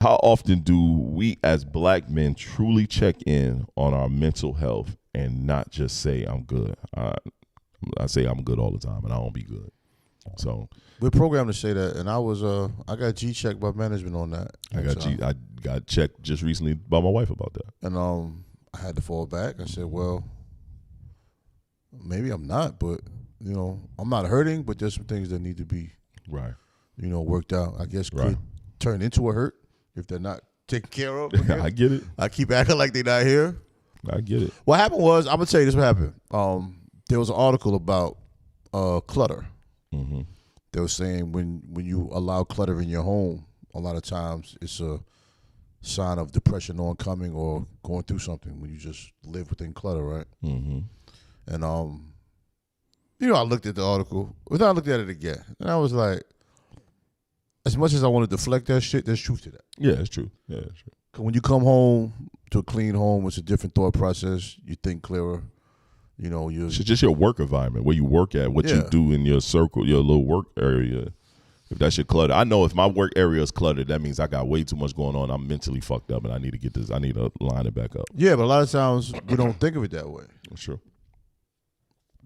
How often do we as black men truly check in on our mental health and not just say I'm good? I say I'm good all the time, and I don't be good. So we're programmed to say that, and I got G checked by management on that. I got checked just recently by my wife about that, and I had to fall back. I said, well, maybe I'm not, but I'm not hurting, but there's some things that need to be right, worked out. I guess right. could turn into a hurt if they're not taken care of. I get it. I keep acting like they're not here. I get it. What happened was, I'm gonna tell you this. What happened? There was an article about clutter. Mm-hmm. They were saying when you allow clutter in your home, a lot of times it's a sign of depression oncoming or going through something when you just live within clutter, right? Mm-hmm. And I looked at the article, but then I looked at it again, and I was like, as much as I want to deflect that shit, there's truth to that. Yeah, it's true. Yeah, it's true. Cause when you come home to a clean home, it's a different thought process. You think clearer. It's just your work environment, where you work at, what you do in your circle, your little work area. If that's your clutter, I know if my work area is cluttered, that means I got way too much going on. I'm mentally fucked up, and I need to get this. I need to line it back up. Yeah, but a lot of times we don't think of it that way. That's true.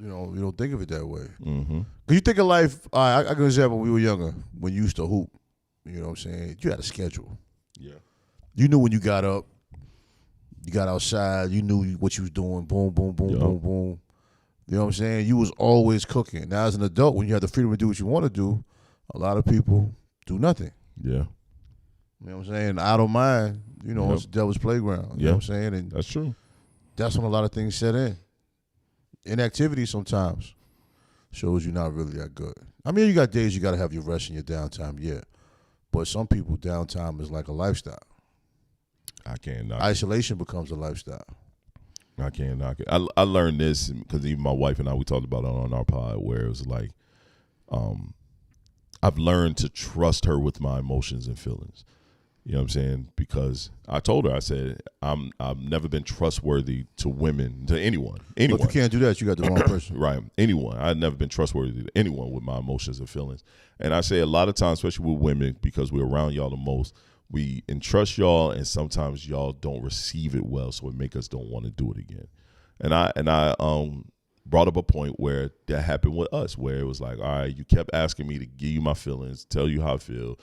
You don't think of it that way. Mm-hmm. Cause you think of life. I give an example. When we were younger, when you used to hoop, you know what I'm saying? You had a schedule. Yeah. You knew when you got up, you got outside, you knew what you was doing. Boom, boom, boom, boom, boom. You know what I'm saying? You was always cooking. Now, as an adult, when you have the freedom to do what you want to do, a lot of people do nothing. Yeah. You know what I'm saying? I don't mind. It's the devil's playground. You know what I'm saying? And that's true. That's when a lot of things set in. Inactivity sometimes shows you're not really that good. I mean, you got days you got to have your rest and your downtime, yeah. But some people, downtime is like a lifestyle. I can't knock Isolation becomes a lifestyle. I can't knock it. I learned this because even my wife and I, we talked about it on our pod, where it was like, I've learned to trust her with my emotions and feelings. You know what I'm saying? Because I told her, I said, I've never been trustworthy to women, to anyone. But you can't do that. You got the wrong person. Right. Anyone. I've never been trustworthy to anyone with my emotions and feelings. And I say a lot of times, especially with women, because we're around y'all the most, we entrust y'all, and sometimes y'all don't receive it well, so it make us don't want to do it again. And I brought up a point where that happened with us, where it was like, all right, you kept asking me to give you my feelings, tell you how I feel,